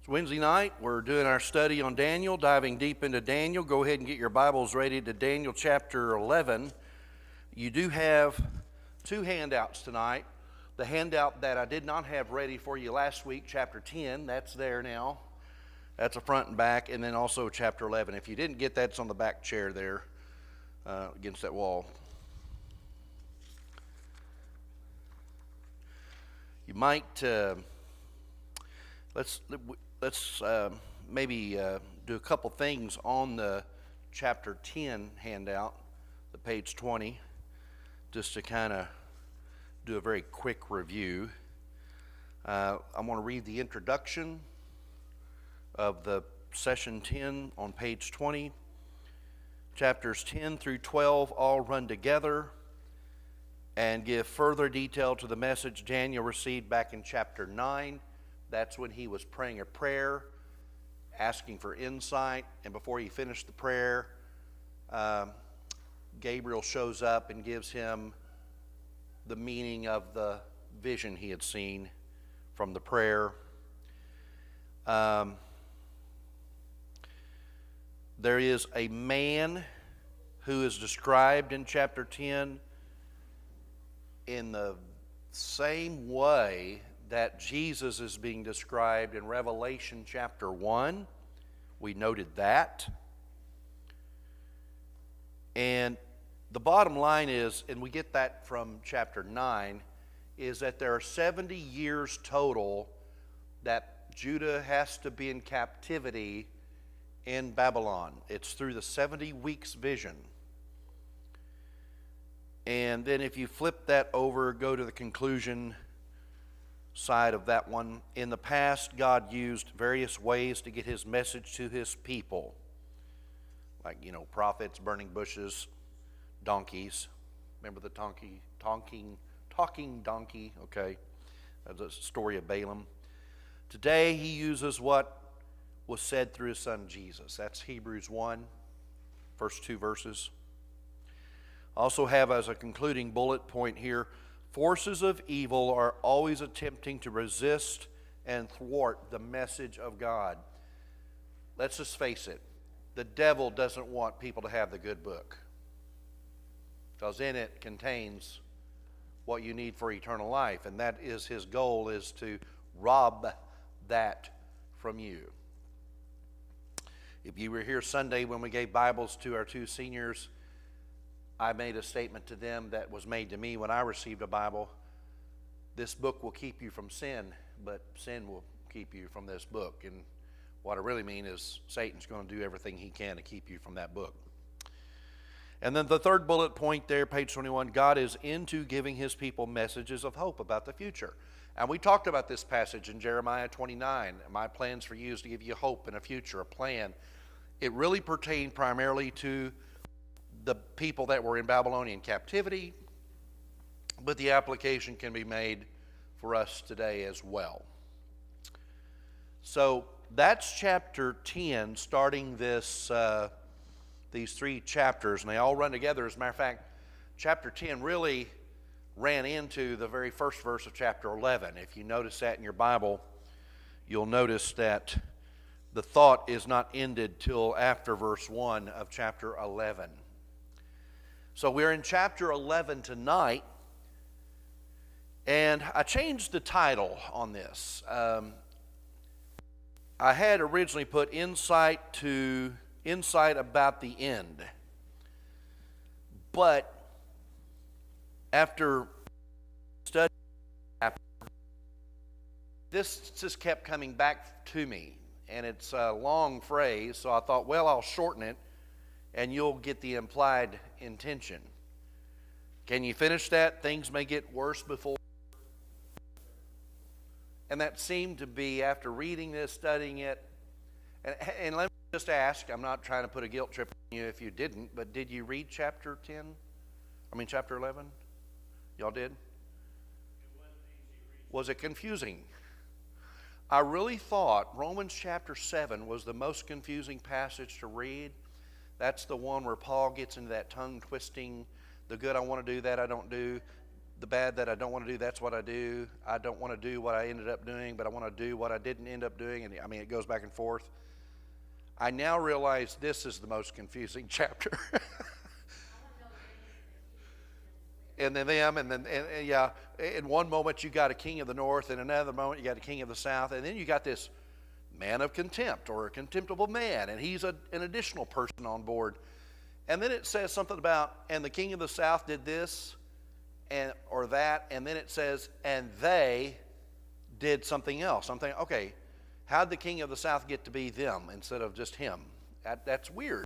Wednesday night, we're doing our study on Daniel, diving deep into Daniel. Go ahead and get your Bibles ready to Daniel chapter 11. You do have two handouts tonight. The handout that I did not have ready for you last week, chapter 10, that's there now. That's a front and back, and then also chapter 11. If you didn't get that, it's on the back chair there against that wall. You might, let's maybe do a couple things on the chapter 10 handout, the page 20, just to kind of do a very quick review. I want to read the introduction of the session 10 on page 20. Chapters 10 through 12 all run together and give further detail to the message Daniel received back in chapter 9. That's when he was praying a prayer, asking for insight, and before he finished the prayer, Gabriel shows up and gives him the meaning of the vision he had seen from the prayer. There is a man who is described in chapter 10 in the same way that Jesus is being described in Revelation chapter 1. We noted that. And the bottom line is, and we get that from chapter 9, is that there are 70 years total that Judah has to be in captivity in Babylon. It's through the 70 weeks vision. And then if you flip that over, go to the conclusion side of that one. In the past, God used various ways to get his message to his people. Like, prophets, burning bushes, donkeys. Remember the talking donkey? Okay. That's a story of Balaam. Today, he uses what was said through his son Jesus. That's Hebrews 1, first two verses. Also have as a concluding bullet point here, forces of evil are always attempting to resist and thwart the message of God. Let's just face it. The devil doesn't want people to have the good book, because in it contains what you need for eternal life, and that is his goal, is to rob that from you. If you were here Sunday when we gave Bibles to our two seniors, I made a statement to them that was made to me when I received a Bible. This book will keep you from sin, but sin will keep you from this book. And what I really mean is Satan's going to do everything he can to keep you from that book. And then the third bullet point there, page 21, God is into giving his people messages of hope about the future. And we talked about this passage in Jeremiah 29. My plans for you is to give you hope and a future, a plan. It really pertained primarily to the people that were in Babylonian captivity, but the application can be made for us today as well. So that's chapter 10, starting these three chapters, and they all run together. As a matter of fact, chapter 10 really ran into the very first verse of chapter 11. If you notice that in your Bible, you'll notice that the thought is not ended till after verse 1 of chapter 11. So we're in chapter 11 tonight, and I changed the title on this. I had originally put insight about the end, but after studying, this just kept coming back to me, and it's a long phrase, so I thought, well, I'll shorten it, and you'll get the implied intention. Can you finish that? Things may get worse before. And that seemed to be, after reading this, studying it, and let me just ask, I'm not trying to put a guilt trip on you if you didn't, but did you read chapter 11? Y'all did? Was it confusing? I really thought Romans chapter 7 was the most confusing passage to read. That's the one where Paul gets into that tongue twisting, the good I want to do, that I don't do. the bad that I don't want to do, that's what I do. I don't want to do what I ended up doing, but I want to do what I didn't end up doing. And I mean, it goes back and forth. I now realize this is the most confusing chapter. And then yeah, in one moment you got a king of the north, in another moment you got a king of the south, and then you got this man of contempt, or a contemptible man, and he's an additional person on board. And then it says something about, and the king of the south did this, or that, and then it says, and they did something else. I'm thinking, okay, how'd the king of the south get to be them instead of just him? That's weird.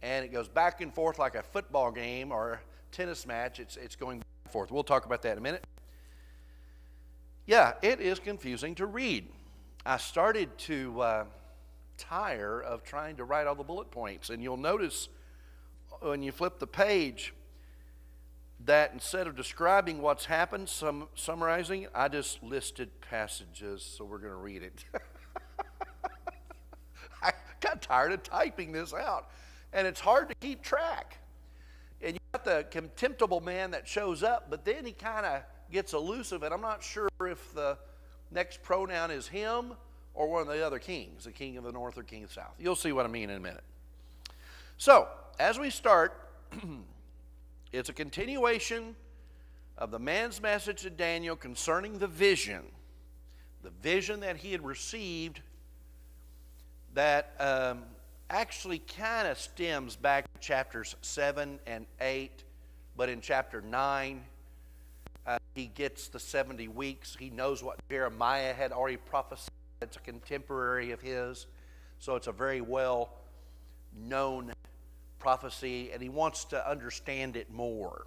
And it goes back and forth like a football game or a tennis match. It's going back and forth. We'll talk about that in a minute. Yeah, it is confusing to read. I started to tire of trying to write all the bullet points. And you'll notice when you flip the page that instead of describing what's happened, summarizing, I just listed passages, so we're going to read it. I got tired of typing this out, and it's hard to keep track. And you got the contemptible man that shows up, but then he kind of gets elusive, and I'm not sure if the next pronoun is him or one of the other kings, the king of the north or king of the south. You'll see what I mean in a minute. So, as we start, it's a continuation of the man's message to Daniel concerning the vision that he had received that actually kind of stems back to chapters 7 and 8, but in chapter 9, he gets the 70 weeks. He knows what Jeremiah had already prophesied. It's a contemporary of his, so it's a very well-known prophecy, and he wants to understand it more.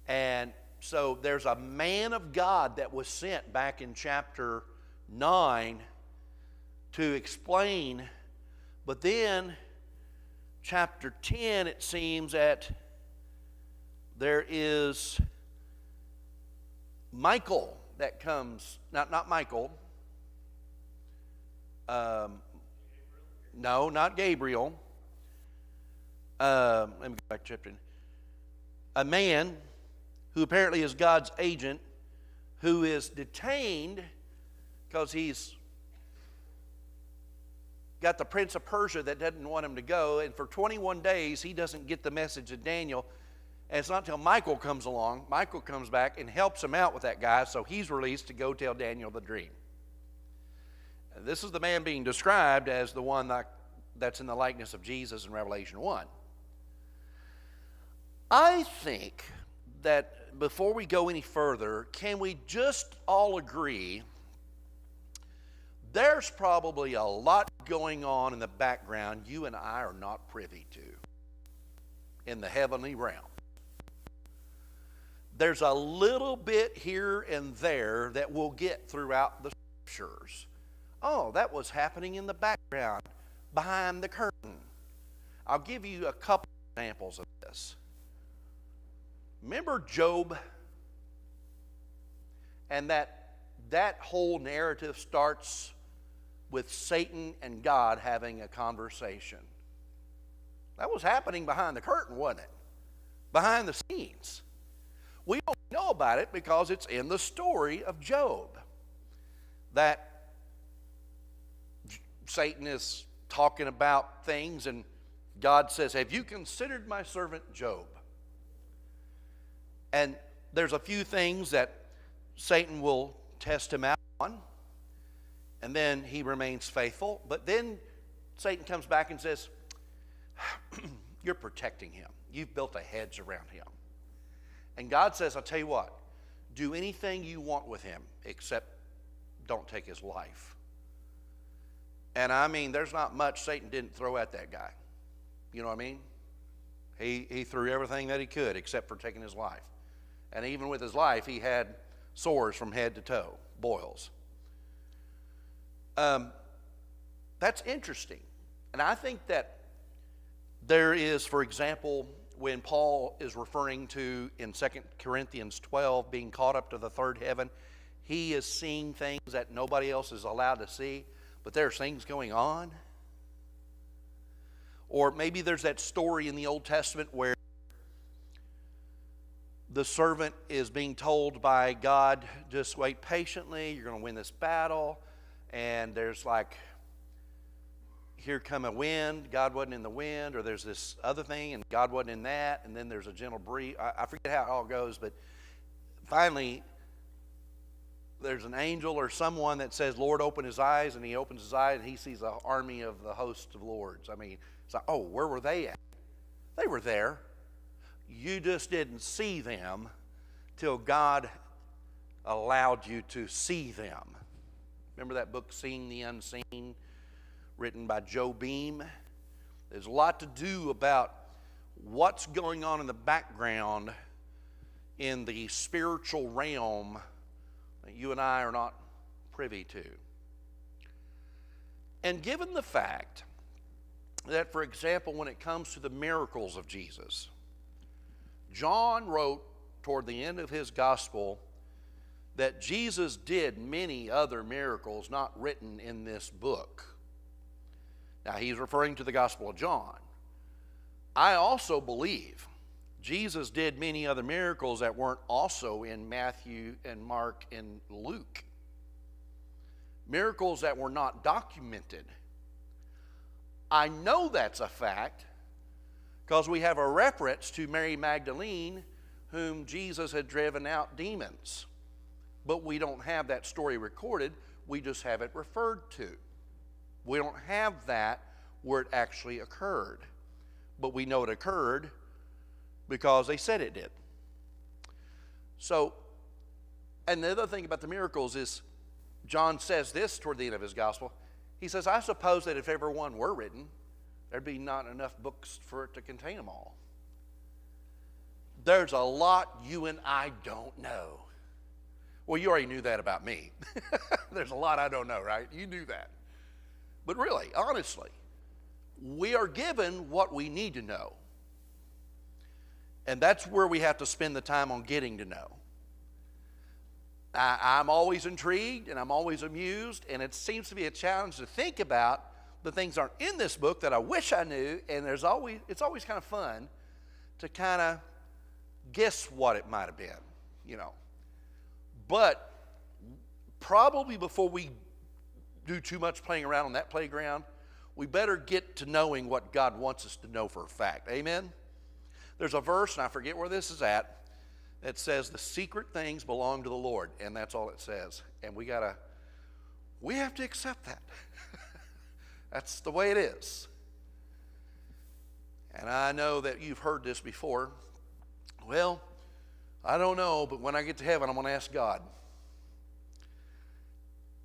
And so there's a man of God that was sent back in chapter 9 to explain, but then chapter 10, it seems that there is Michael that comes, not Michael, no, not Gabriel. Let me go back to chapter. A man who apparently is God's agent, who is detained because he's got the prince of Persia that doesn't want him to go, and for 21 days he doesn't get the message of Daniel. And it's not until Michael comes along, Michael comes back and helps him out with that guy, so he's released to go tell Daniel the dream. And this is the man being described as the one that's in the likeness of Jesus in Revelation 1. I think that before we go any further, can we just all agree there's probably a lot going on in the background you and I are not privy to in the heavenly realm. There's a little bit here and there that we'll get throughout the scriptures. Oh, that was happening in the background, behind the curtain. I'll give you a couple examples of this. Remember Job? And that whole narrative starts with Satan and God having a conversation. That was happening behind the curtain, wasn't it? Behind the scenes. We don't know about it because it's in the story of Job. That Satan is talking about things, and God says, have you considered my servant Job? And there's a few things that Satan will test him out on, and then he remains faithful. But then Satan comes back and says, you're protecting him. You've built a hedge around him. And God says, I'll tell you what, do anything you want with him, except don't take his life. And I mean, there's not much Satan didn't throw at that guy. You know what I mean? He threw everything that he could except for taking his life. And even with his life, he had sores from head to toe, boils. That's interesting. And I think that there is, for example, when Paul is referring to in 2 Corinthians 12 being caught up to the third heaven, he is seeing things that nobody else is allowed to see, but there's things going on. Or maybe there's that story in the Old Testament where the servant is being told by God, just wait patiently, you're going to win this battle. And there's like, here come a wind, God wasn't in the wind, or there's this other thing, and God wasn't in that, and then there's a gentle breeze. I forget how it all goes, but finally, there's an angel or someone that says, Lord, open his eyes, and he opens his eyes, and he sees an army of the host of lords. I mean, it's like, oh, where were they at? They were there. You just didn't see them till God allowed you to see them. Remember that book, Seeing the Unseen, written by Joe Beam? There's a lot to do about what's going on in the background in the spiritual realm that you and I are not privy to. And given the fact that, for example, when it comes to the miracles of Jesus, John wrote toward the end of his gospel that Jesus did many other miracles not written in this book. Now, he's referring to the Gospel of John. I also believe Jesus did many other miracles that weren't also in Matthew and Mark and Luke. Miracles that were not documented. I know that's a fact because we have a reference to Mary Magdalene, whom Jesus had driven out demons. But we don't have that story recorded. We just have it referred to. We don't have that where it actually occurred. But we know it occurred because they said it did. So, and the other thing about the miracles is, John says this toward the end of his gospel. He says, I suppose that if ever one were written, there'd be not enough books for it to contain them all. There's a lot you and I don't know. Well, you already knew that about me. There's a lot I don't know, right? You knew that. But really, honestly, we are given what we need to know. And that's where we have to spend the time on getting to know. I'm always intrigued and I'm always amused, and it seems to be a challenge to think about the things that aren't in this book that I wish I knew, and it's always kind of fun to kind of guess what it might have been, you know. But probably before we do too much playing around on that playground, we better get to knowing what God wants us to know for a fact. Amen? There's a verse, and I forget where this is at, that says the secret things belong to the Lord, and that's all it says. And we have to accept that. That's the way it is. And I know that you've heard this before. Well, I don't know, but when I get to heaven, I'm going to ask God.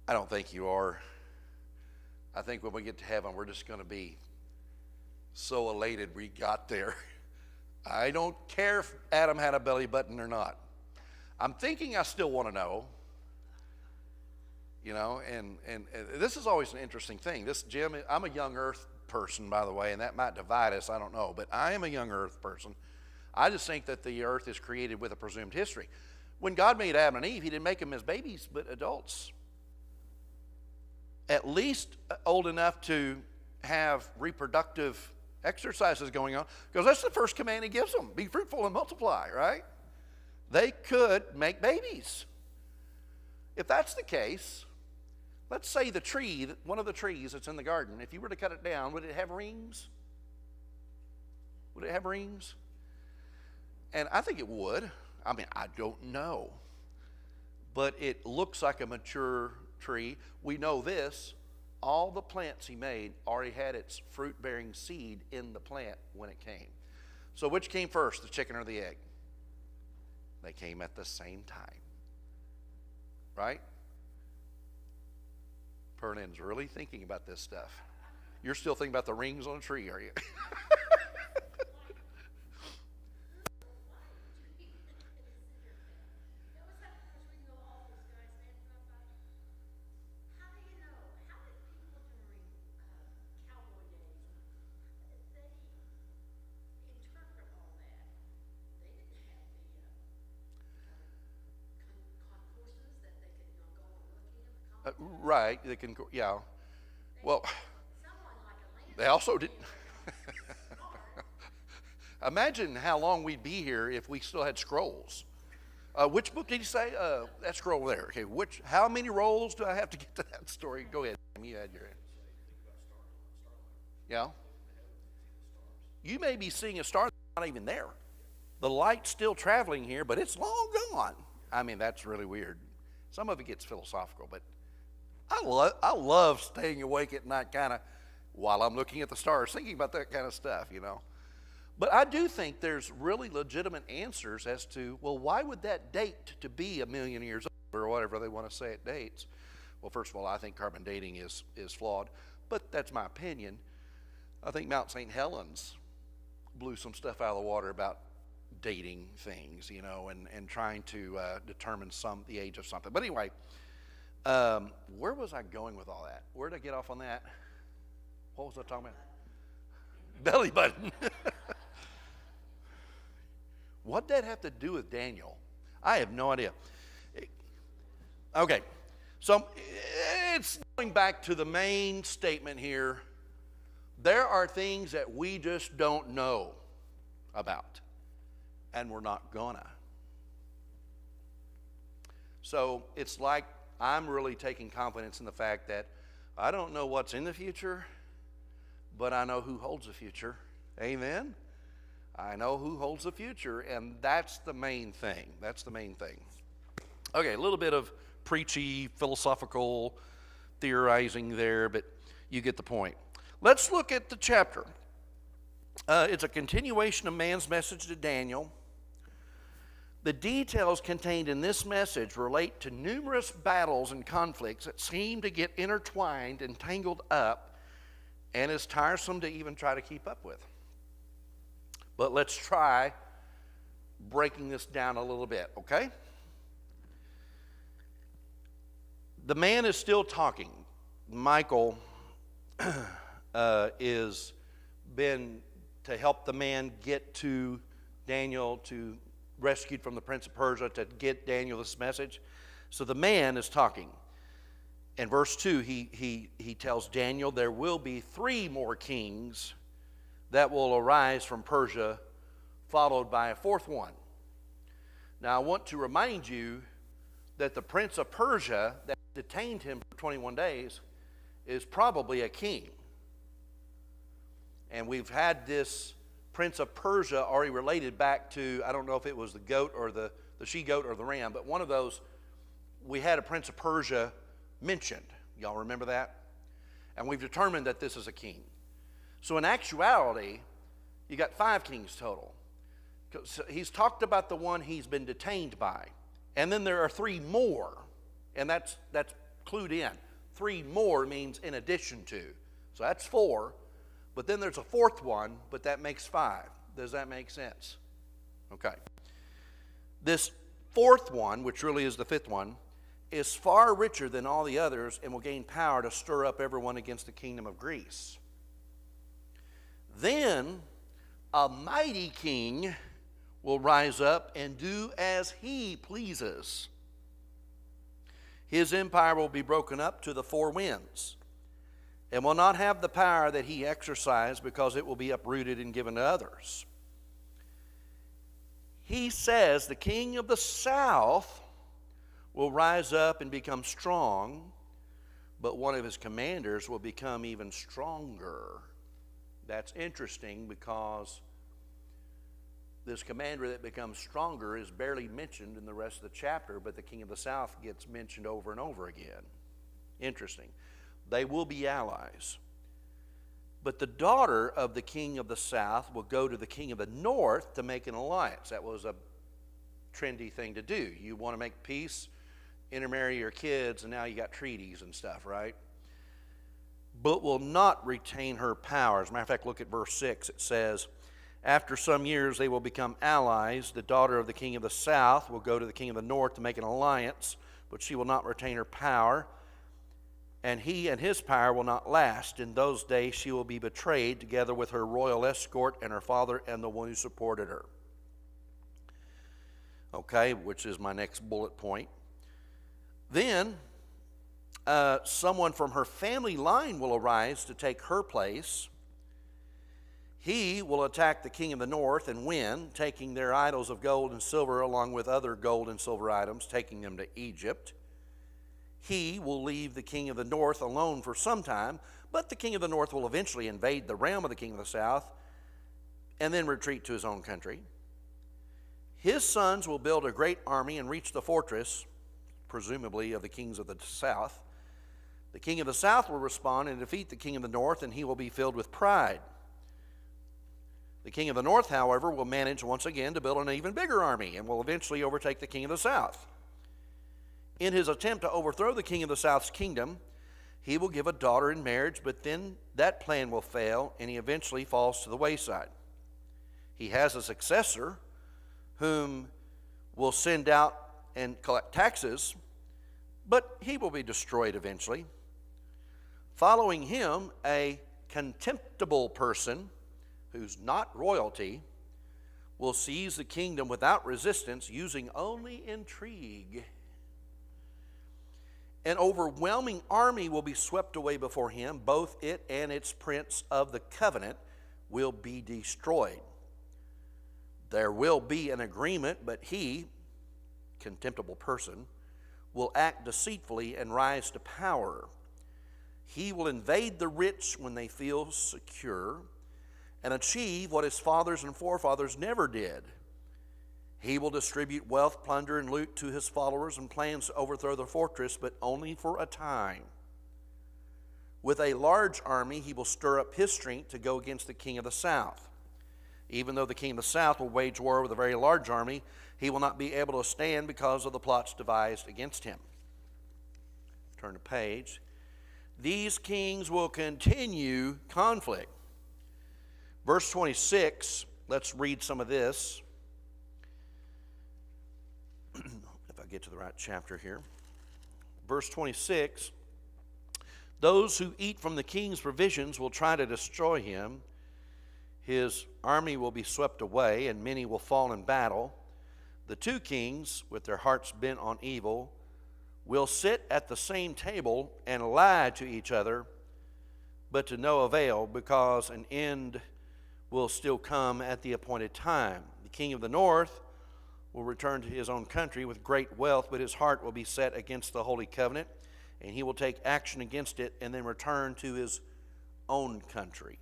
I don't think you are. I think when we get to heaven, we're just going to be so elated we got there. I don't care if Adam had a belly button or not. I'm thinking I still want to know. You know, and this is always an interesting thing. This, Jim, I'm a young earth person, by the way, and that might divide us, I don't know. But I am a young earth person. I just think that the earth is created with a presumed history. When God made Adam and Eve, he didn't make them as babies, but adults. At least old enough to have reproductive exercises going on, because that's the first command he gives them. Be fruitful and multiply, right? They could make babies. If that's the case, let's say the tree, one of the trees that's in the garden, if you were to cut it down, would it have rings? Would it have rings? And I think it would. I mean, I don't know. But it looks like a mature tree. We know this. All the plants he made already had its fruit-bearing seed in the plant when it came. So which came first, the chicken or the egg? They came at the same time. Right? Pernin's really thinking about this stuff. You're still thinking about the rings on a tree, are you? Right, they can, yeah. Well, they also did. Imagine how long we'd be here if we still had scrolls. Which book did you say? That scroll there. Okay, how many rolls do I have to get to that story? Go ahead. You had your hand. Yeah. You may be seeing a star that's not even there. The light's still traveling here, but it's long gone. I mean, that's really weird. Some of it gets philosophical, but I love staying awake at night kind of while I'm looking at the stars, thinking about that kind of stuff, you know. But I do think there's really legitimate answers as to, well, why would that date to be 1,000,000 years old or whatever they want to say it dates? Well, first of all, I think carbon dating is flawed, but that's my opinion. I think Mount St. Helens blew some stuff out of the water about dating things, you know, and trying to determine the age of something. But anyway, where was I going with all that? Where did I get off on that? What was I talking about? Belly button. What'd that have to do with Daniel? I have no idea. Okay, so it's going back to the main statement here. There are things that we just don't know about, and we're not gonna. So it's like I'm really taking confidence in the fact that I don't know what's in the future, but I know who holds the future. Amen? I know who holds the future, and that's the main thing. That's the main thing. Okay, a little bit of preachy, philosophical theorizing there, but you get the point. Let's look at the chapter. It's a continuation of man's message to Daniel. The details contained in this message relate to numerous battles and conflicts that seem to get intertwined and tangled up and is tiresome to even try to keep up with. But let's try breaking this down a little bit, okay? The man is still talking. Michael is been to help the man get to Daniel, to rescued from the prince of Persia, to get Daniel this message. So the man is talking. In verse 2, he tells Daniel there will be 3 more kings that will arise from Persia, followed by a 4th one. Now I want to remind you that the prince of Persia that detained him for 21 days is probably a king. And we've had this prince of Persia already related back to, I don't know if it was the goat or the she-goat or the ram, but one of those, we had a prince of Persia mentioned. Y'all remember that? And we've determined that this is a king. So in actuality, you got 5 kings total. He's talked about the one he's been detained by. And then there are 3 more, and that's clued in. 3 more means in addition to. So that's 4. But then there's a 4th one, but that makes 5. Does that make sense? Okay. This 4th one, which really is the 5th one, is far richer than all the others and will gain power to stir up everyone against the kingdom of Greece. Then a mighty king will rise up and do as he pleases. His empire will be broken up to the 4 winds and will not have the power that he exercised, because it will be uprooted and given to others. He says the king of the south will rise up and become strong, but one of his commanders will become even stronger. That's interesting, because this commander that becomes stronger is barely mentioned in the rest of the chapter, but the king of the south gets mentioned over and over again. Interesting. They will be allies. But the daughter of the king of the south will go to the king of the north to make an alliance. That was a trendy thing to do. You want to make peace, intermarry your kids, and now you got treaties and stuff, right? But will not retain her power. As a matter of fact, look at verse 6. It says, after some years they will become allies. The daughter of the king of the south will go to the king of the north to make an alliance, but she will not retain her power, and he and his power will not last. In those days she will be betrayed, together with her royal escort and her father and the one who supported her. Okay, which is my next bullet point. Then someone from her family line will arise to take her place. He will attack the king of the north and win, taking their idols of gold and silver along with other gold and silver items, taking them to Egypt. He will leave the king of the north alone for some time, but the king of the north will eventually invade the realm of the king of the south and then retreat to his own country. His sons will build a great army and reach the fortress, presumably of the kings of the south. The king of the south will respond and defeat the king of the north, and he will be filled with pride. The king of the north, however, will manage once again to build an even bigger army and will eventually overtake the king of the south. In his attempt to overthrow the king of the south's kingdom, he will give a daughter in marriage, but then that plan will fail and he eventually falls to the wayside. He has a successor whom will send out and collect taxes, but he will be destroyed eventually. Following him, a contemptible person who's not royalty will seize the kingdom without resistance, using only intrigue. An overwhelming army will be swept away before him. Both it and its prince of the covenant will be destroyed. There will be an agreement, but he, contemptible person, will act deceitfully and rise to power. He will invade the rich when they feel secure and achieve what his fathers and forefathers never did. He will distribute wealth, plunder, and loot to his followers and plans to overthrow the fortress, but only for a time. With a large army, he will stir up his strength to go against the king of the south. Even though the king of the south will wage war with a very large army, he will not be able to stand because of the plots devised against him. Turn the page. These kings will continue conflict. Verse 26, let's read some of this. If I get to the right chapter here. Verse 26, those who eat from the king's provisions will try to destroy him. His army will be swept away, and many will fall in battle. The two kings, with their hearts bent on evil, will sit at the same table and lie to each other, but to no avail, because an end will still come at the appointed time. The king of the north will return to his own country with great wealth, but his heart will be set against the holy covenant, and he will take action against it and then return to his own country.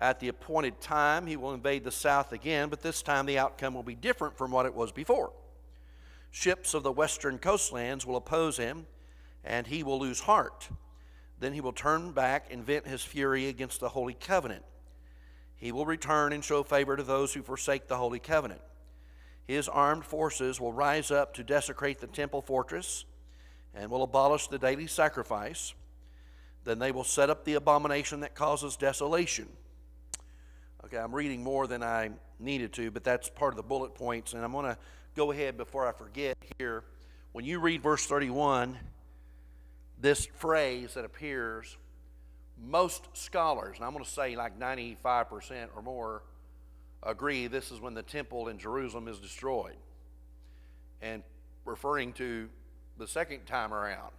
At the appointed time, he will invade the south again, but this time the outcome will be different from what it was before. Ships of the western coastlands will oppose him, and he will lose heart. Then he will turn back and vent his fury against the holy covenant. He will return and show favor to those who forsake the holy covenant. His armed forces will rise up to desecrate the temple fortress and will abolish the daily sacrifice. Then they will set up the abomination that causes desolation. Okay, I'm reading more than I needed to, but that's part of the bullet points. And I'm going to go ahead before I forget here. When you read verse 31, this phrase that appears, most scholars, and I'm going to say like 95% or more, agree this is when the temple in Jerusalem is destroyed, and referring to the second time around,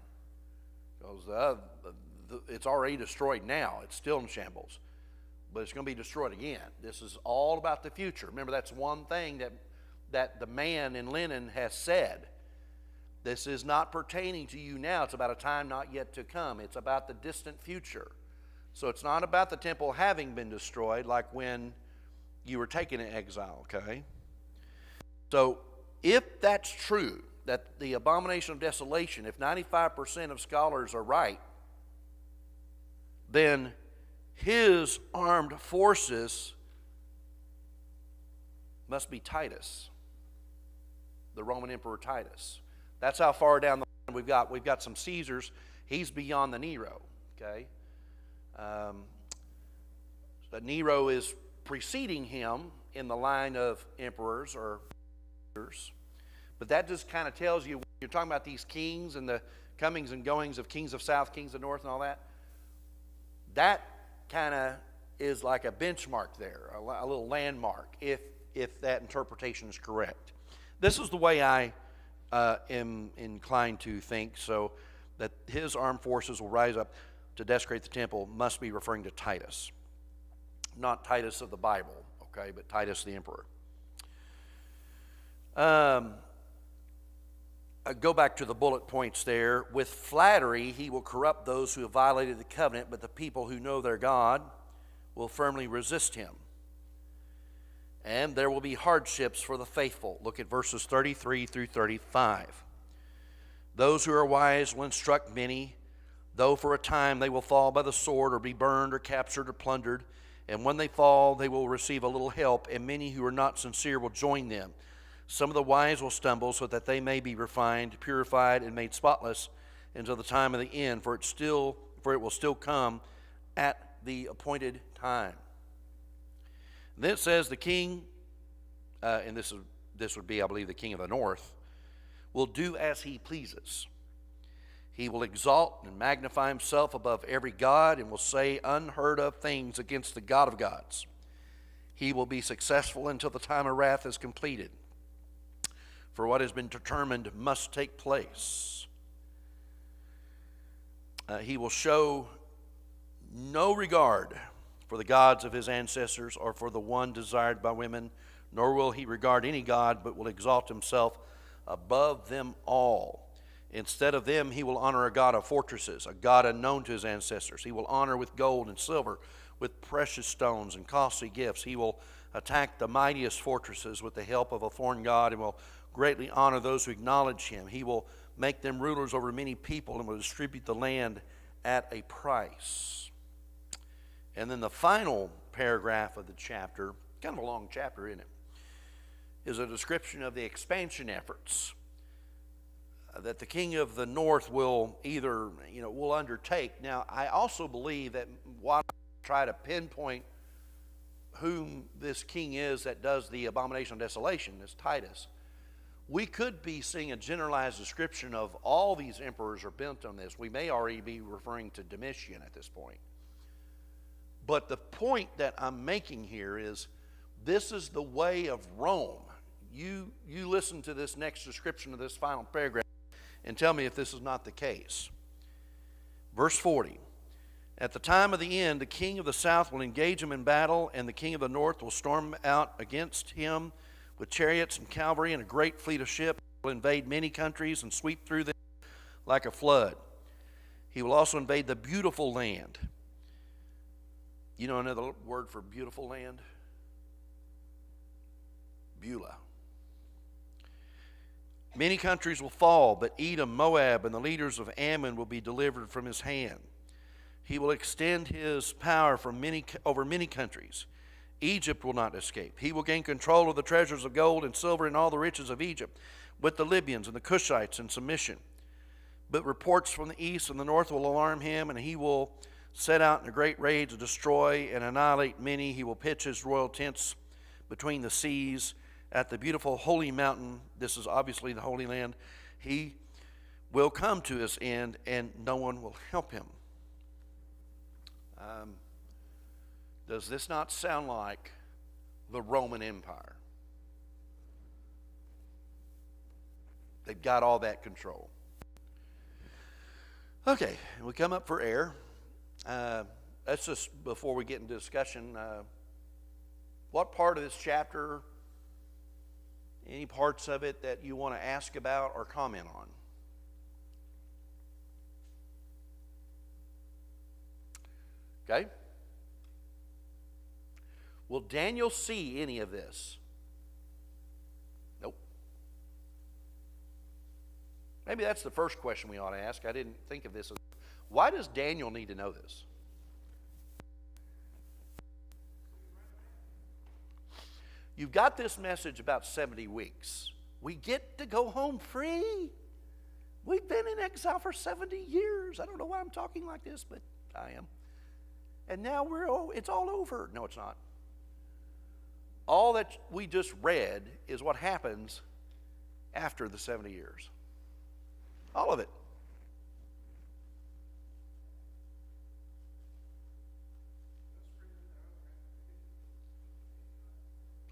because it's already destroyed now. It's still in shambles, but it's going to be destroyed again. This is all about the future. Remember, that's one thing that the man in linen has said. This is not pertaining to you now. It's about a time not yet to come. It's about the distant future. So it's not about the temple having been destroyed like when you were taken in exile, okay? So if that's true, that the abomination of desolation, if 95% of scholars are right, then his armed forces must be Titus, the Roman Emperor Titus. That's how far down the line we've got. We've got some Caesars. He's beyond the Nero, okay? But Nero is preceding him in the line of emperors or leaders. But that just kind of tells you, when you're talking about these kings and the comings and goings of kings of south, kings of north and all that, that kind of is like a benchmark there, a little landmark, if that interpretation is correct. This is the way I am inclined to think, so that his armed forces will rise up to desecrate the temple must be referring to Titus. not Titus of the Bible, okay, but Titus the emperor. Go back to the bullet points there. With flattery, he will corrupt those who have violated the covenant, but the people who know their God will firmly resist him. And there will be hardships for the faithful. Look at verses 33 through 35. Those who are wise will instruct many, though for a time they will fall by the sword or be burned or captured or plundered. And when they fall, they will receive a little help, and many who are not sincere will join them. Some of the wise will stumble so that they may be refined, purified, and made spotless until the time of the end, for it will still come at the appointed time. And then it says the king, and this would be, I believe, the king of the north, will do as he pleases. He will exalt and magnify himself above every god and will say unheard of things against the God of gods. He will be successful until the time of wrath is completed. For what has been determined must take place. He will show no regard for the gods of his ancestors or for the one desired by women, nor will he regard any god, but will exalt himself above them all. Instead of them, he will honor a god of fortresses, a god unknown to his ancestors. He will honor with gold and silver, with precious stones and costly gifts. He will attack the mightiest fortresses with the help of a foreign god and will greatly honor those who acknowledge him. He will make them rulers over many people and will distribute the land at a price. And then the final paragraph of the chapter, kind of a long chapter, isn't it, is a description of the expansion efforts that the king of the north will will undertake. Now, I also believe that while I try to pinpoint whom this king is that does the abomination of desolation, is Titus, we could be seeing a generalized description of all these emperors are bent on this. We may already be referring to Domitian at this point. But the point that I'm making here is this is the way of Rome. You listen to this next description of this final paragraph and tell me if this is not the case. Verse 40. At the time of the end, the king of the south will engage him in battle, and the king of the north will storm out against him with chariots and cavalry and a great fleet of ships. He will invade many countries and sweep through them like a flood. He will also invade the beautiful land. You know another word for beautiful land? Beulah. Many countries will fall, but Edom, Moab, and the leaders of Ammon will be delivered from his hand. He will extend his power over many countries. Egypt will not escape. He will gain control of the treasures of gold and silver and all the riches of Egypt, with the Libyans and the Cushites in submission. But reports from the east and the north will alarm him, and he will set out in a great raid to destroy and annihilate many. He will pitch his royal tents between the seas at the beautiful holy mountain. This is obviously the Holy Land. He will come to his end, and no one will help him. Does this not sound like the Roman Empire? They've got all that control. Okay, we come up for air. That's just before we get into discussion. What part of this chapter, any parts of it that you want to ask about or comment on? Okay. Will Daniel see any of this? Nope. Maybe that's the first question we ought to ask. I didn't think of this. Why does Daniel need to know this? You've got this message about 70 weeks. We get to go home free. We've been in exile for 70 years. I don't know why I'm talking like this, but I am. And now it's all over. No, it's not. All that we just read is what happens after the 70 years. All of it.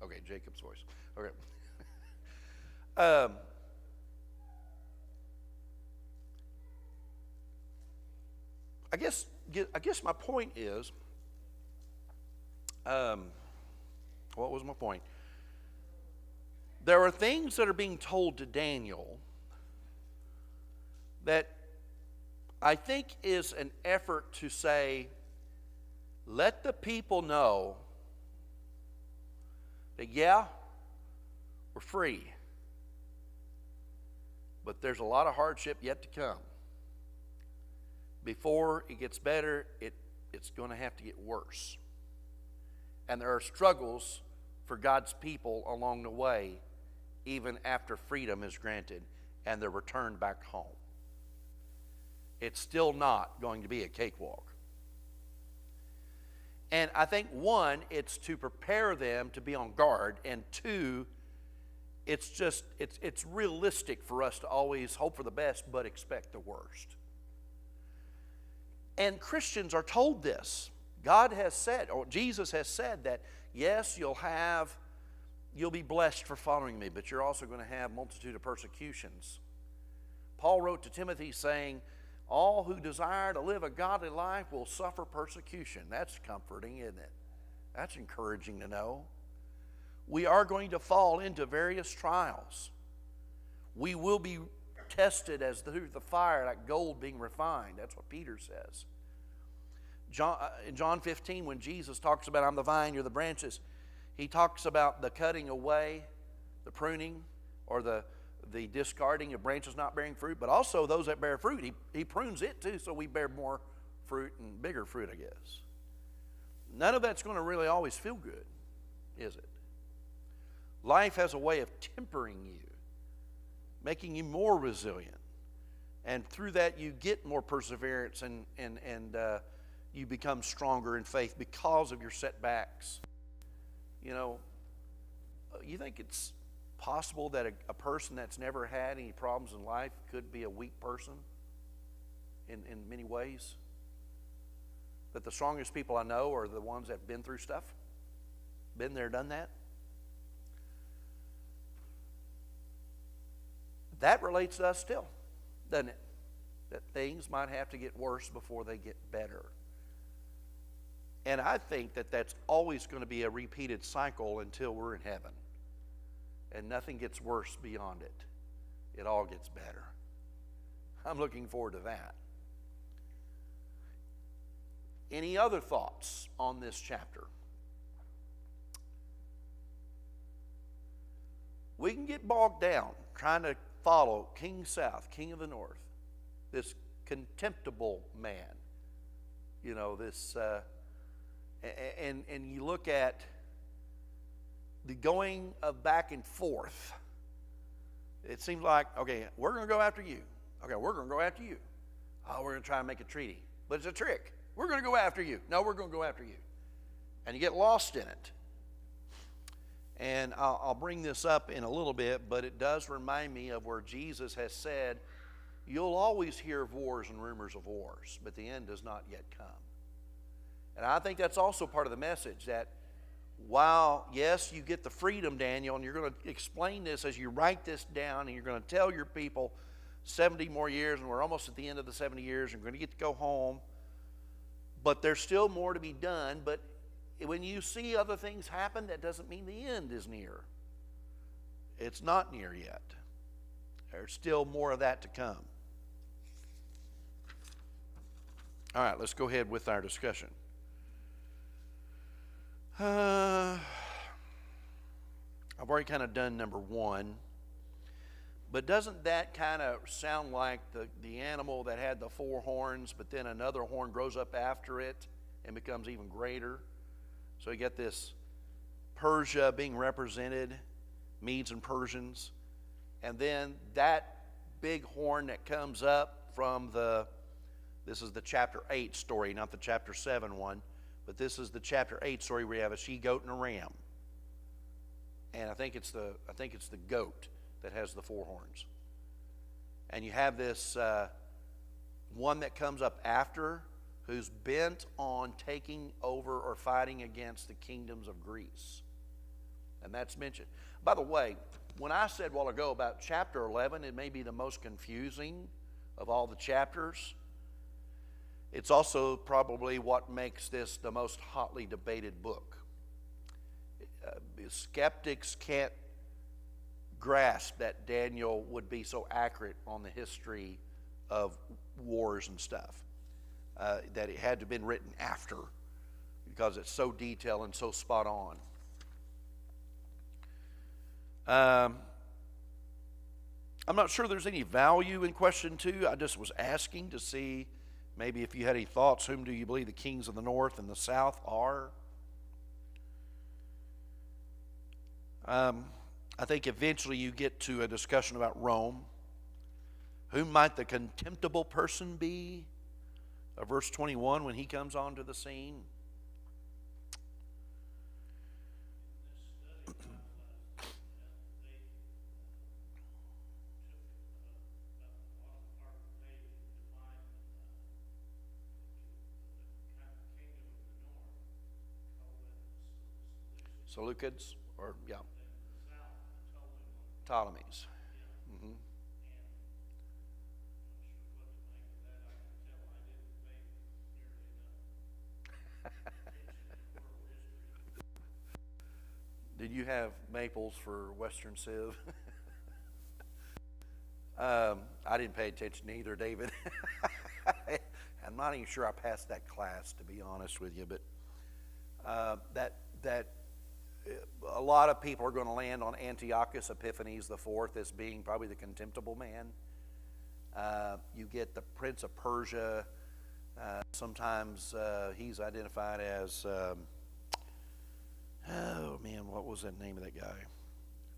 Okay, Jacob's voice. Okay. I guess my point is, What was my point? There are things that are being told to Daniel that I think is an effort to say, let the people know that, yeah, we're free, but there's a lot of hardship yet to come. Before it gets better, it's going to have to get worse. And there are struggles for God's people along the way, even after freedom is granted and they're returned back home. It's still not going to be a cakewalk. And I think, one, it's to prepare them to be on guard, and two, it's realistic for us to always hope for the best but expect the worst. And Christians are told this. God has said, or Jesus has said that, yes, you'll be blessed for following me, but you're also going to have multitude of persecutions. Paul wrote to Timothy saying, all who desire to live a godly life will suffer persecution. That's comforting, isn't it? That's encouraging to know. We are going to fall into various trials. We will be tested as through the fire, like gold being refined. That's what Peter says. In John 15, when Jesus talks about, I'm the vine, you're the branches, he talks about the cutting away, the pruning, or the discarding of branches not bearing fruit, but also those that bear fruit. He prunes it too, so we bear more fruit and bigger fruit, I guess. None of that's going to really always feel good, is it? Life has a way of tempering you, making you more resilient. And through that, you get more perseverance and you become stronger in faith because of your setbacks. You know, you think it's possible that a person that's never had any problems in life could be a weak person in many ways? That the strongest people I know are the ones that have been through stuff, been there, done that. That relates to us still, doesn't it? That things might have to get worse before they get better. And I think that that's always going to be a repeated cycle until we're in heaven. And nothing gets worse beyond it. It all gets better. I'm looking forward to that. Any other thoughts on this chapter? We can get bogged down trying to follow King South, King of the North, this contemptible man. You know, this, and you look at the going of back and forth. It seems like, okay, we're going to go after you. Okay, we're going to go after you. Oh, we're going to try and make a treaty. But it's a trick. We're going to go after you. No, we're going to go after you. And you get lost in it. And I'll bring this up in a little bit, but it does remind me of where Jesus has said, you'll always hear of wars and rumors of wars, but the end does not yet come. And I think that's also part of the message, that while, yes, you get the freedom, Daniel, and you're going to explain this as you write this down, and you're going to tell your people 70 more years, and we're almost at the end of the 70 years, and we're going to get to go home, but there's still more to be done. But when you see other things happen, that doesn't mean the end is near. It's not near yet. There's still more of that to come. All right, let's go ahead with our discussion. I've already kind of done number one, but doesn't that kind of sound like the animal that had the 4 horns, but then another horn grows up after it and becomes even greater? So you get this Persia being represented, Medes and Persians, and then that big horn that comes up from this is the chapter 8 story, not the chapter 7 one. But this is the chapter 8 story where you have a she-goat and a ram. And I think it's the goat that has the 4 horns. And you have this one that comes up after, who's bent on taking over or fighting against the kingdoms of Greece. And that's mentioned. By the way, when I said a while ago about chapter 11, it may be the most confusing of all the chapters. It's also probably what makes this the most hotly debated book skeptics can't grasp that Daniel would be so accurate on the history of wars and stuff, that it had to have been written after, because it's so detailed and so spot on. I'm not sure there's any value in question 2. I just was asking to see maybe if you had any thoughts. Whom do you believe the kings of the north and the south are? I think eventually you get to a discussion about Rome. Whom might the contemptible person be? Verse 21, when he comes onto the scene. Seleucids, or yeah, Ptolemies. Mm-hmm. Did you have maples for Western Civ? I didn't pay attention either, David. I'm not even sure I passed that class, to be honest with you, but that a lot of people are going to land on Antiochus Epiphanes IV as being probably the contemptible man. You get the Prince of Persia. Sometimes he's identified as, oh man, what was the name of that guy?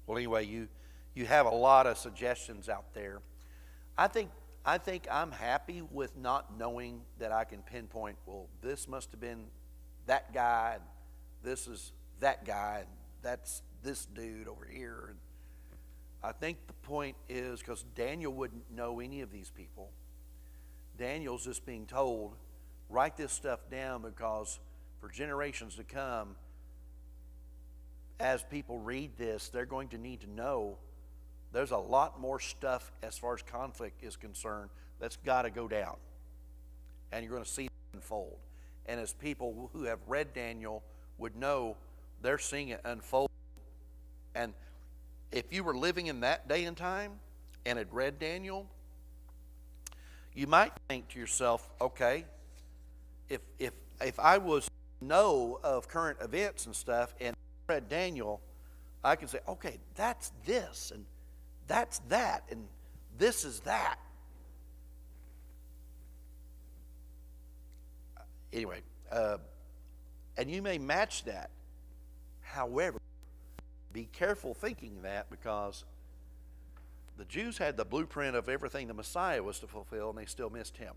Well, anyway, you have a lot of suggestions out there. I think I'm happy with not knowing that I can pinpoint, well, this must have been that guy, and this is that guy, and that's this dude over here. And I think the point is, because Daniel wouldn't know any of these people, Daniel's just being told, write this stuff down, because for generations to come, as people read this, they're going to need to know there's a lot more stuff as far as conflict is concerned that's got to go down. And you're going to see it unfold. And as people who have read Daniel would know, they're seeing it unfold. And if you were living in that day and time and had read Daniel, you might think to yourself, okay, if I was to know of current events and stuff and read Daniel, I can say, okay, that's this and that's that and this is that. Anyway, and you may match that. However, be careful thinking that, because the Jews had the blueprint of everything the Messiah was to fulfill, and they still missed him.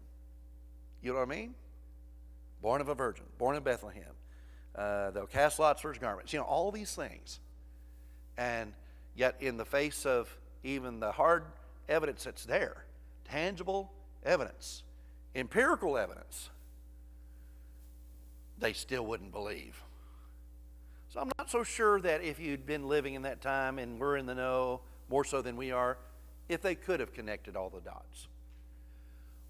You know what I mean? Born of a virgin, born in Bethlehem. They'll cast lots for his garments. You know, all these things. And yet in the face of even the hard evidence that's there, tangible evidence, empirical evidence, they still wouldn't believe. So I'm not so sure that if you'd been living in that time and we're in the know more so than we are, if they could have connected all the dots.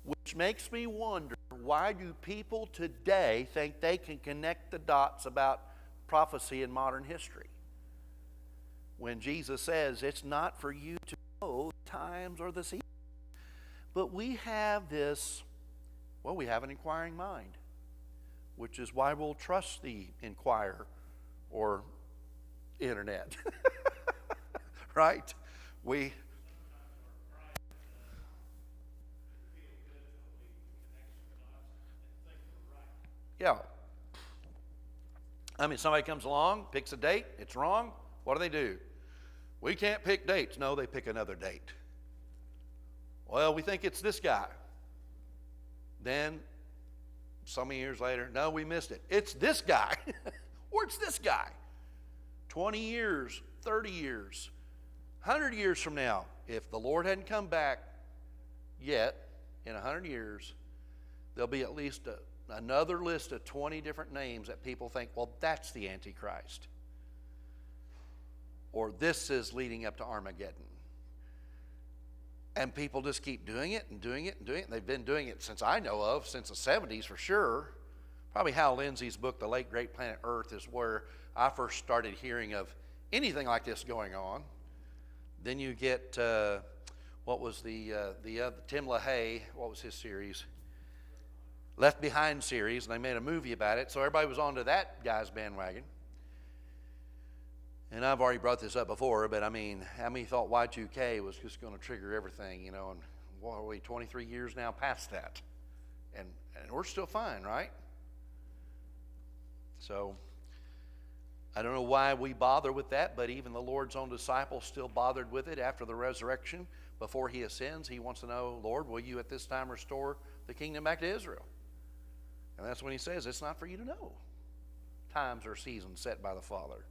Which makes me wonder, why do people today think they can connect the dots about prophecy in modern history? When Jesus says it's not for you to know the times or the seasons. But we have this, well, we have an inquiring mind, which is why we'll trust the inquirer or internet. Right? Yeah. I mean, somebody comes along, picks a date, it's wrong. What do? We can't pick dates. No, they pick another date. Well, we think it's this guy. Then, so many years later, no, we missed it. It's this guy. Or it's this guy. 20 years, 30 years, 100 years from now, if the Lord hadn't come back yet, in 100 years, there'll be at least another list of 20 different names that people think, well, that's the Antichrist. Or this is leading up to Armageddon. And people just keep doing it and doing it and doing it. And they've been doing it since I know of, since the 70s for sure. Probably Hal Lindsey's book, The Late Great Planet Earth, is where I first started hearing of anything like this going on. Then you get, what was the Tim LaHaye, what was his series? Left Behind series, and they made a movie about it. So everybody was onto that guy's bandwagon. And I've already brought this up before, but I mean, how many thought Y2K was just going to trigger everything, you know? And what are we, 23 years now past that? And we're still fine, right? So I don't know why we bother with that, but even the Lord's own disciples still bothered with it after the resurrection. Before he ascends, he wants to know, Lord, will you at this time restore the kingdom back to Israel? And that's when he says, it's not for you to know times or seasons set by the Father.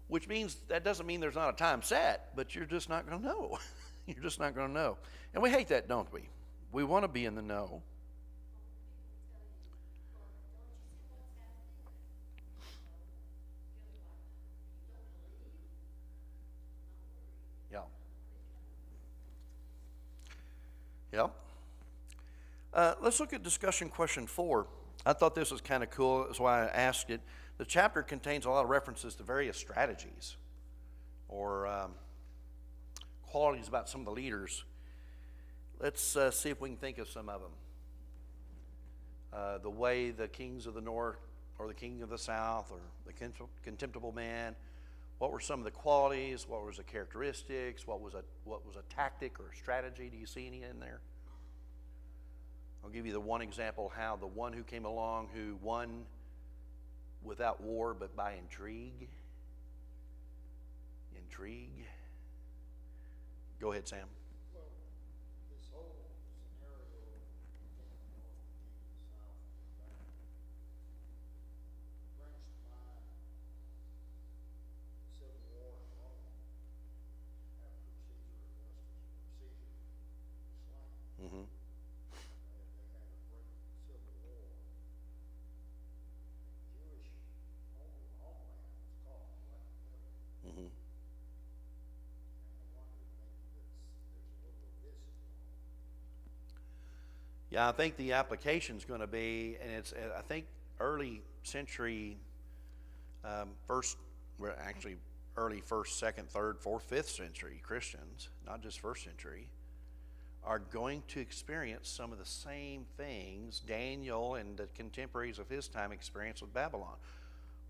Which means, that doesn't mean there's not a time set, but you're just not going to know. You're just not going to know. And we hate that, don't we? We want to be in the know. Yeah. Yeah. Let's look at discussion question 4. I thought this was kind of cool. That's why I asked it. The chapter contains a lot of references to various strategies or qualities about some of the leaders. Let's see if we can think of some of them. The way the kings of the north or the king of the south or the contemptible man, what were some of the qualities? What was the characteristics? What was a tactic or a strategy? Do you see any in there? I'll give you the one example how the one who came along who won without war but by intrigue. Go ahead, Sam. Well, this whole scenario of the king of the north and the king of the south brings to mind the Civil War in Rome after Caesar Augustus, Caesar was slain. Mm-hmm. They had a great civil war. Jewish homeland was called Blackwell. Mm-hmm. Yeah, I think the application is going to be, and it's, I think, early century, early first, second, third, fourth, fifth century Christians, not just first century, are going to experience some of the same things Daniel and the contemporaries of his time experienced with Babylon,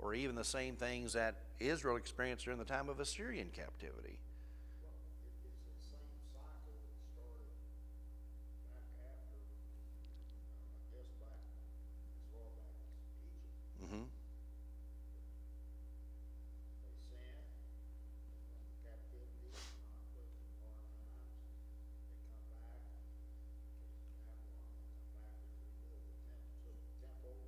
or even the same things that Israel experienced during the time of Assyrian captivity. It's the same cycle that started back after, I guess back as far back as Egypt. Mm-hmm. They sinned, they went into captivity, conflict, and hard times. They come back, came to Babylon, they come back to rebuild the temple,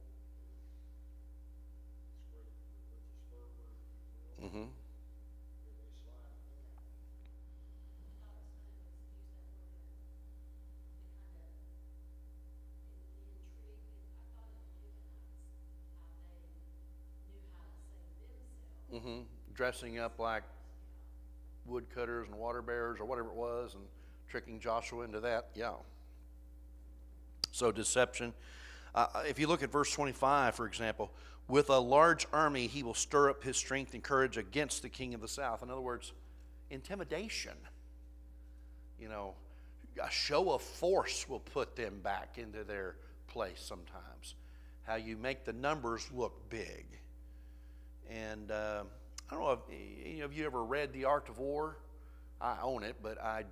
this great religious fervor, if you will. Mm-hmm. Here they slide again. Mm-hmm. Dressing up like woodcutters and water bearers or whatever it was and tricking Joshua into that. Yeah. So deception. If you look at verse 25, for example, with a large army he will stir up his strength and courage against the king of the south. In other words, intimidation. You know, a show of force will put them back into their place sometimes. How you make the numbers look big. And I don't know if any of you ever read The Art of War. I own it, but I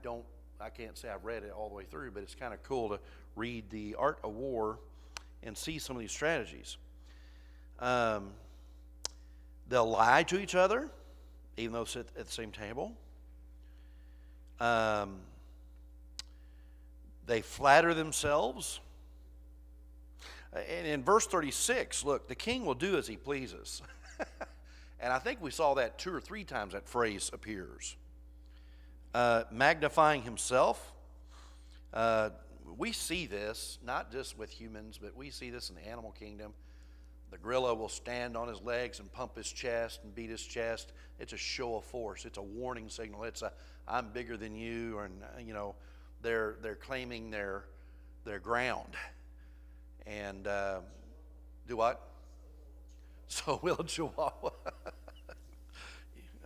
can't say I've read it all the way through, but it's kind of cool to read The Art of War and see some of these strategies. They'll lie to each other, even though they sit at the same table. They flatter themselves. And in verse 36, look, the king will do as he pleases. And I think we saw that 2 or 3 times that phrase appears. Magnifying himself. We see this, not just with humans, but we see this in the animal kingdom. The gorilla will stand on his legs and pump his chest and beat his chest. It's a show of force. It's a warning signal. It's a, I'm bigger than you, and you know, they're claiming their ground. And Do what? So will a Chihuahua.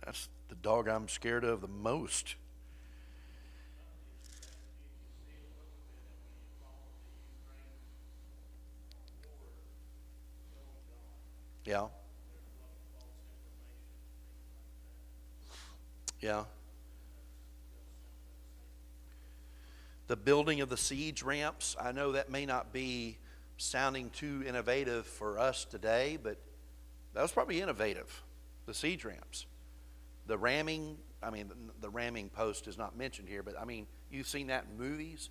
That's the dog I'm scared of the most. Yeah. Yeah. The building of the siege ramps, I know that may not be sounding too innovative for us today, but that was probably innovative, the siege ramps. The ramming, the ramming post is not mentioned here, but you've seen that in movies.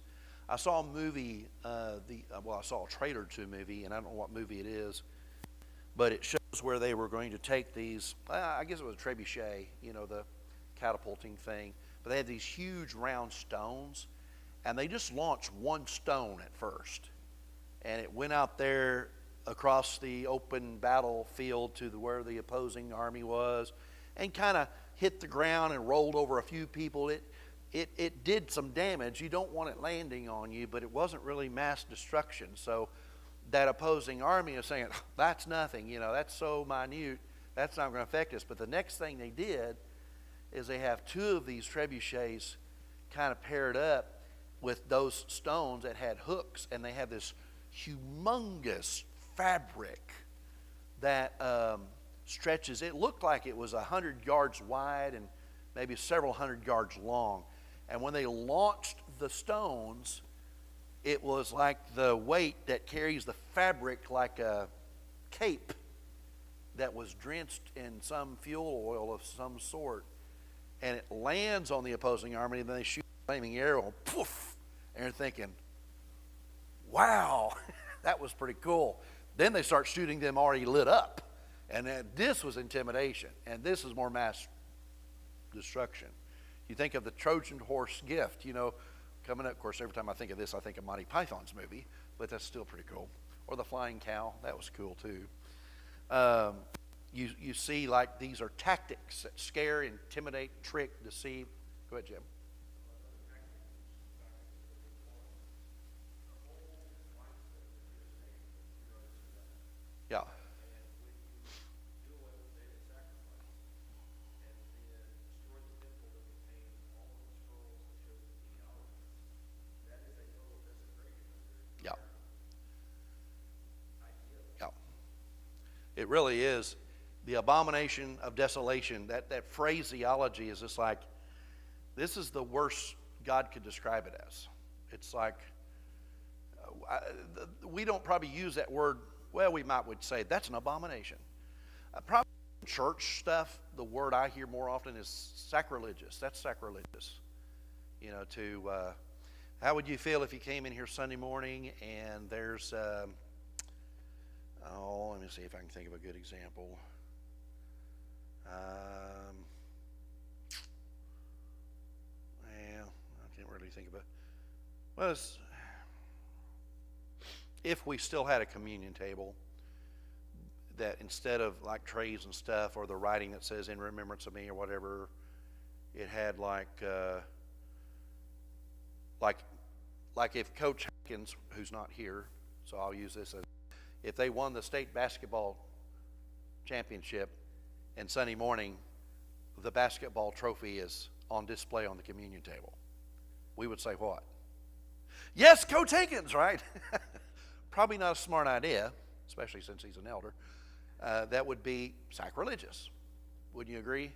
I saw a movie, I saw a trailer to a movie, and I don't know what movie it is, but it shows where they were going to take these, I guess it was a trebuchet, the catapulting thing, but they had these huge round stones, and they just launched one stone at first, and it went out there across the open battlefield to where the opposing army was, and kind of hit the ground and rolled over a few people. It did some damage. You don't want it landing on you, but it wasn't really mass destruction. So that opposing army is saying, that's nothing, that's so minute, that's not going to affect us. But the next thing they did is they have two of these trebuchets kind of paired up with those stones that had hooks, and they have this humongous fabric that stretches. It looked like it was 100 yards wide and maybe several hundred yards long. And when they launched the stones, it was like the weight that carries the fabric like a cape that was drenched in some fuel oil of some sort. And it lands on the opposing army, and then they shoot a flaming arrow, poof, and you're thinking, wow, that was pretty cool. Then they start shooting them already lit up. And this was intimidation, and this is more mass destruction. You think of the Trojan horse gift, coming up. Of course, every time I think of this, I think of Monty Python's movie, but that's still pretty cool. Or the flying cow, that was cool too. You see, like, these are tactics that scare, intimidate, trick, deceive. Go ahead, Jim. Yeah. Yeah. Yeah. It really is. The abomination of desolation, that phraseology is just like, this is the worst God could describe it as. It's like, we don't probably use that word. Well, we would say that's an abomination. Probably church stuff, the word I hear more often is sacrilegious. That's sacrilegious. How would you feel if you came in here Sunday morning and there's, let me see if I can think of a good example. I can't really think of it. Well, if we still had a communion table, that instead of like trays and stuff, or the writing that says in remembrance of me or whatever, it had like if Coach Hankins, who's not here, so I'll use this as, if they won the state basketball championship, and Sunday morning the basketball trophy is on display on the communion table, we would say what? Yes, Coach Hankins, right? Probably not a smart idea, especially since he's an elder. That would be sacrilegious. Wouldn't you agree?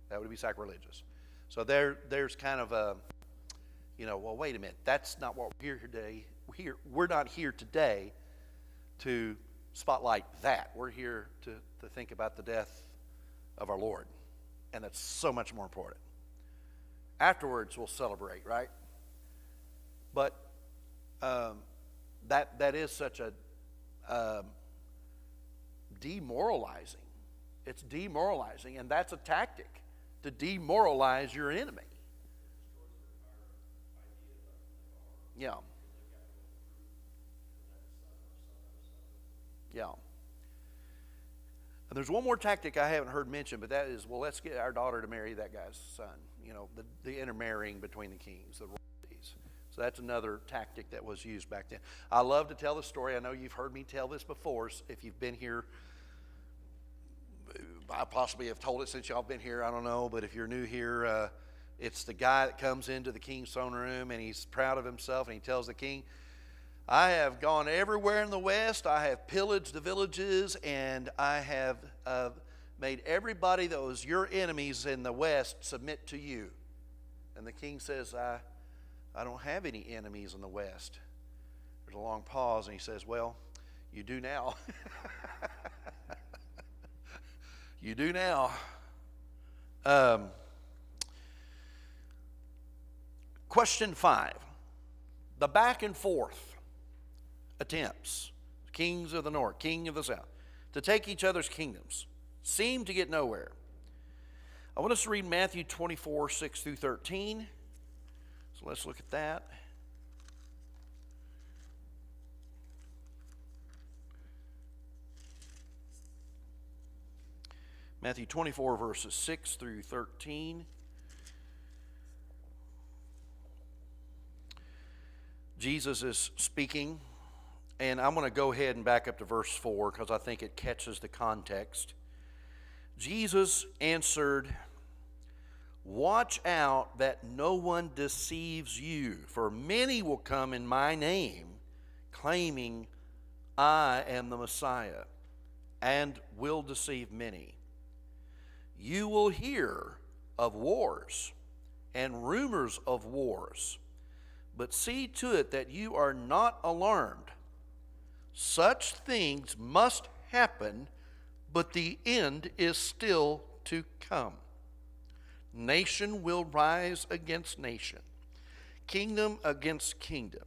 That would be sacrilegious. So there's kind of a, well, wait a minute. That's not what we're here today. We're not here today to spotlight that. We're here to think about the death of our Lord. And that's so much more important. Afterwards, we'll celebrate, right? But that is such a demoralizing. It's demoralizing, and that's a tactic to demoralize your enemy. Yeah. Yeah. And there's one more tactic I haven't heard mentioned, but that is, well, let's get our daughter to marry that guy's son. The intermarrying between the kings, the royalties. So that's another tactic that was used back then. I love to tell the story. I know you've heard me tell this before. If you've been here, I possibly have told it since y'all been here. I don't know. But if you're new here, it's the guy that comes into the king's throne room, and he's proud of himself, and he tells the king, I have gone everywhere in the West. I have pillaged the villages, and I have made everybody that was your enemies in the West submit to you. And the king says, I don't have any enemies in the West. There's a long pause, and he says, well, you do now. You do now. Question 5. The back and forth attempts, kings of the north, king of the south, to take each other's kingdoms seem to get nowhere. I want us to read Matthew 24, 6 through 13. So let's look at that. Matthew 24, verses 6 through 13. Jesus is speaking, and I'm going to go ahead and back up to verse 4 because I think it catches the context. Jesus answered, watch out that no one deceives you, for many will come in my name, claiming I am the Messiah, and will deceive many. You will hear of wars and rumors of wars, but see to it that you are not alarmed. Such things must happen, but the end is still to come. Nation will rise against nation, kingdom against kingdom.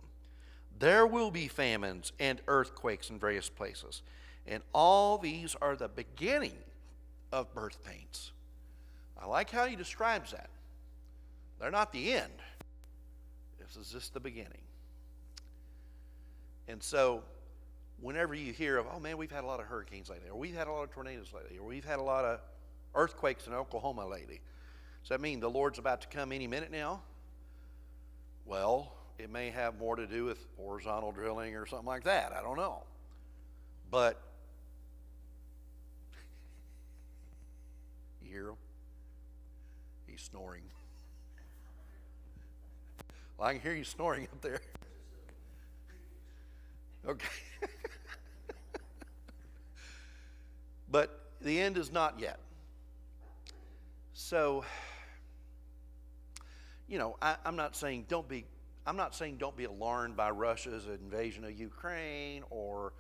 There will be famines and earthquakes in various places, and all these are the beginning of birth pains. I like how he describes that. They're not the end. This is just the beginning. And so, whenever you hear of, oh man, we've had a lot of hurricanes lately, or we've had a lot of tornadoes lately, or we've had a lot of earthquakes in Oklahoma lately, does that mean the Lord's about to come any minute now? Well, it may have more to do with horizontal drilling or something like that. I don't know. But you hear him? He's snoring. Well, I can hear you snoring up there. Okay. But the end is not yet. So, you know, I'm not saying don't be alarmed by Russia's invasion of Ukraine or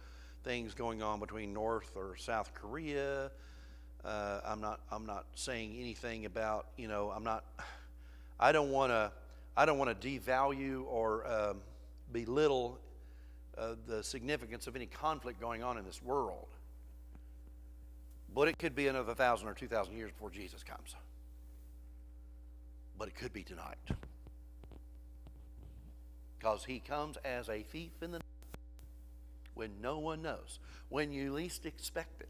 things going on between North or South Korea. I'm not saying anything about, you know, I don't want to devalue or belittle the significance of any conflict going on in this world. But it could be another 1,000 or 2,000 years before Jesus comes. But it could be tonight. Because he comes as a thief in the night when no one knows, when you least expect it.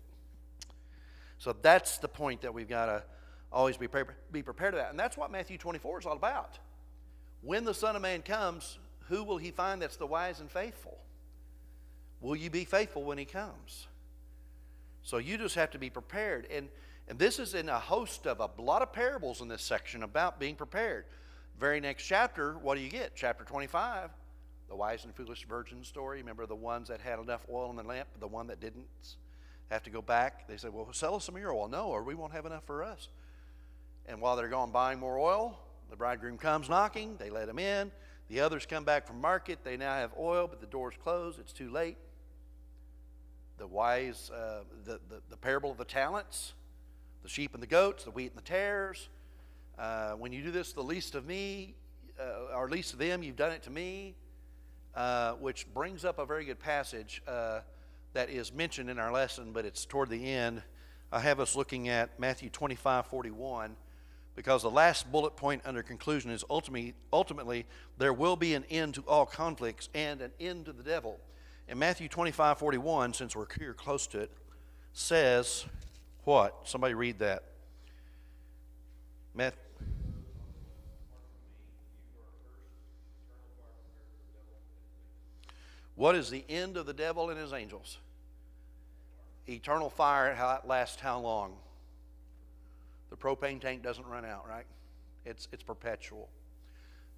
So that's the point that we've got to always be prepared to that. And that's what Matthew 24 is all about. When the Son of Man comes, who will he find that's the wise and faithful? Will you be faithful when he comes? So you just have to be prepared. And this is in a host of a lot of parables in this section about being prepared. Very next chapter, what do you get? Chapter 25, the wise and foolish virgin story. Remember the ones that had enough oil in the lamp, the one that didn't have to go back? They said, well, sell us some of your oil. No, or we won't have enough for us. And while they're going buying more oil, the bridegroom comes knocking. They let him in. The others come back from market. They now have oil, but the door's closed. It's too late. The wise, the parable of the talents, the sheep and the goats, the wheat and the tares. When you do this to the least of me, or least of them, you've done it to me, which brings up a very good passage that is mentioned in our lesson, but it's toward the end. I have us looking at Matthew 25:41, because the last bullet point under conclusion is ultimately there will be an end to all conflicts and an end to the devil. And Matthew 25:41, since we're here close to it, says what? Somebody read that. What is the end of the devil and his angels? Eternal fire. How it lasts how long? The propane tank doesn't run out, right? It's perpetual.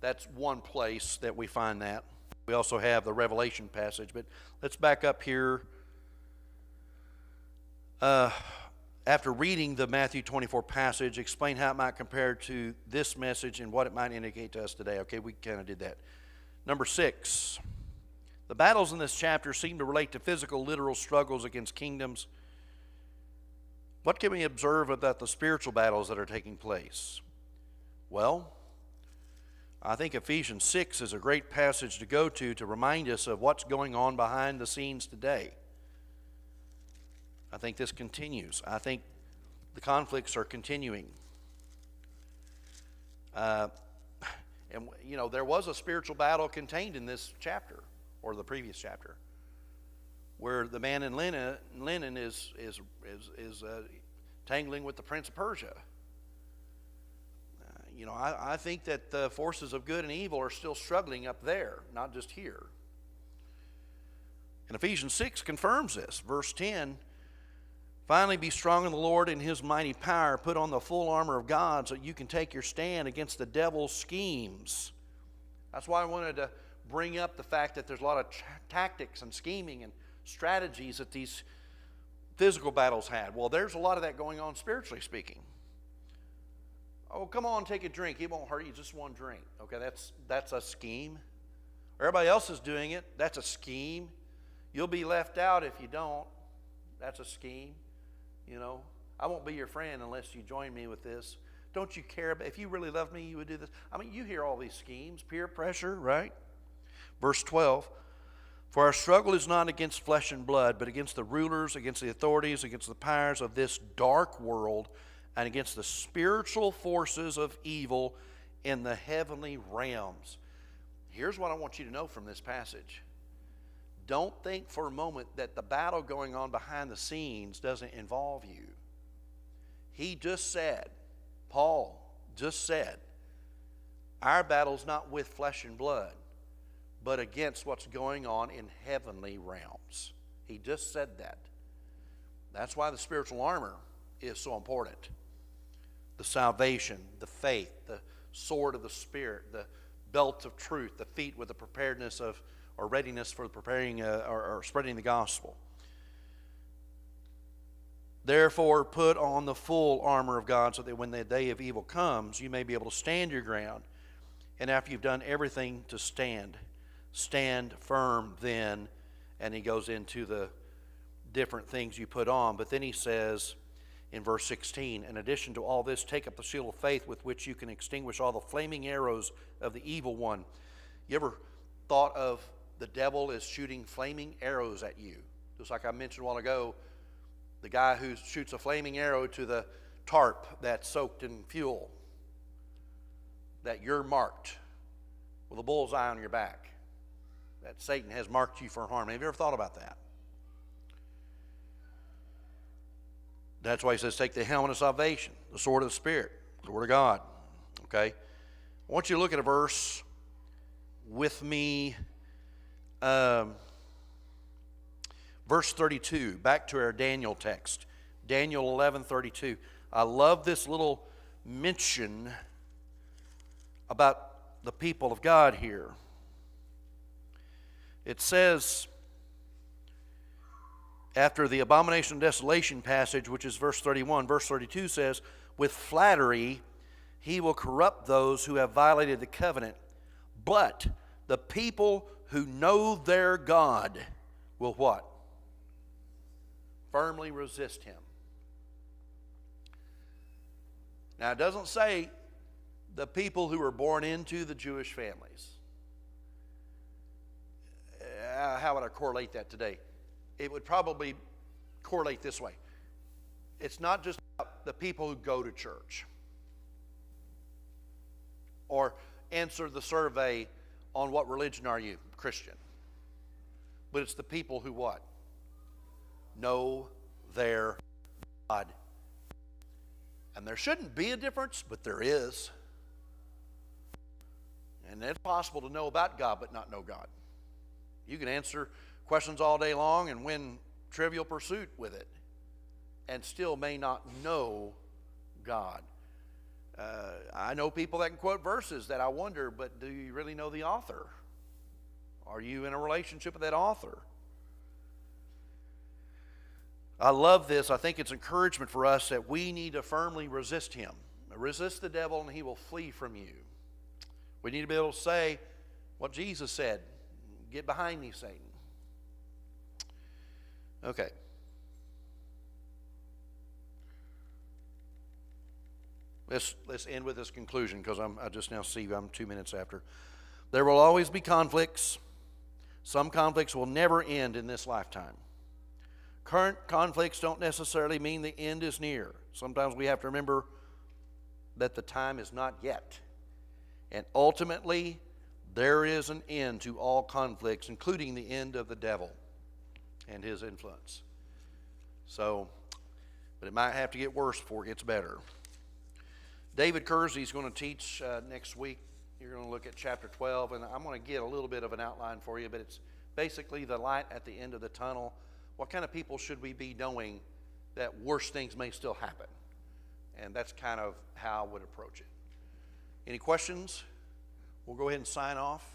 That's one place that we find that. We also have the Revelation passage, but let's back up here. After reading the Matthew 24 passage, explain how it might compare to this message and what it might indicate to us today. Okay, we kind of did that. Number 6. The battles in this chapter seem to relate to physical, literal struggles against kingdoms. What can we observe about the spiritual battles that are taking place? Well, I think Ephesians 6 is a great passage to go to remind us of what's going on behind the scenes today. I think this continues. I think the conflicts are continuing. And, there was a spiritual battle contained in this chapter, or the previous chapter, where the man in linen is tangling with the prince of Persia. I think that the forces of good and evil are still struggling up there, not just here. And Ephesians 6 confirms this. Verse 10, finally be strong in the Lord and his mighty power. Put on the full armor of God so you can take your stand against the devil's schemes. That's why I wanted to bring up the fact that there's a lot of tactics and scheming and strategies that these physical battles had. Well, there's a lot of that going on spiritually speaking. Oh, come on, take a drink. It won't hurt you, just one drink. Okay, that's a scheme. Everybody else is doing it. That's a scheme. You'll be left out if you don't. That's a scheme. I won't be your friend unless you join me with this. Don't you care? If you really love me, you would do this. I mean, you hear all these schemes, peer pressure, right? Verse 12, for our struggle is not against flesh and blood, but against the rulers, against the authorities, against the powers of this dark world, and against the spiritual forces of evil in the heavenly realms. Here's what I want you to know from this passage. Don't think for a moment that the battle going on behind the scenes doesn't involve you. He just said, Paul just said, our battle's not with flesh and blood, but against what's going on in heavenly realms. He just said that. That's why the spiritual armor is so important. The salvation, the faith, the sword of the Spirit, the belt of truth, the feet with the preparedness of, or readiness for preparing or spreading the gospel. Therefore, put on the full armor of God so that when the day of evil comes, you may be able to stand your ground. And after you've done everything to stand firm then. And he goes into the different things you put on. But then he says in verse 16, in addition to all this, take up the shield of faith with which you can extinguish all the flaming arrows of the evil one. You ever thought of the devil as shooting flaming arrows at you? Just like I mentioned a while ago, the guy who shoots a flaming arrow to the tarp that's soaked in fuel, that you're marked with a bullseye on your back, that Satan has marked you for harm. Have you ever thought about that? That's why he says take the helmet of salvation, the sword of the Spirit, the Word of God. Okay? I want you to look at a verse with me. Verse 32, back to our Daniel text. Daniel 11:32. I love this little mention about the people of God here. It says, after the abomination of desolation passage, which is verse 31, verse 32 says, with flattery he will corrupt those who have violated the covenant, but the people who know their God will what? Firmly resist him. Now it doesn't say the people who were born into the Jewish families. How would I correlate that today? It would probably correlate this way. It's not just about the people who go to church or answer the survey on what religion are you, Christian. But it's the people who what? Know their God. And there shouldn't be a difference, but there is. And it's possible to know about God but not know God. You can answer questions all day long and win Trivial Pursuit with it and still may not know God. I know people that can quote verses that I wonder, but do you really know the author? Are you in a relationship with that author? I love this. I think it's encouragement for us that we need to firmly resist him. Resist the devil and he will flee from you. We need to be able to say what Jesus said. Get behind me, Satan. Okay. Let's end with this conclusion because I just now see I'm 2 minutes after. There will always be conflicts. Some conflicts will never end in this lifetime. Current conflicts don't necessarily mean the end is near. Sometimes we have to remember that the time is not yet. And ultimately, there is an end to all conflicts, including the end of the devil and his influence. So, but it might have to get worse before it gets better. David Kersey is going to teach next week. You're going to look at chapter 12, and I'm going to get a little bit of an outline for you, but it's basically the light at the end of the tunnel. What kind of people should we be knowing that worse things may still happen? And that's kind of how I would approach it. Any questions? We'll go ahead and sign off.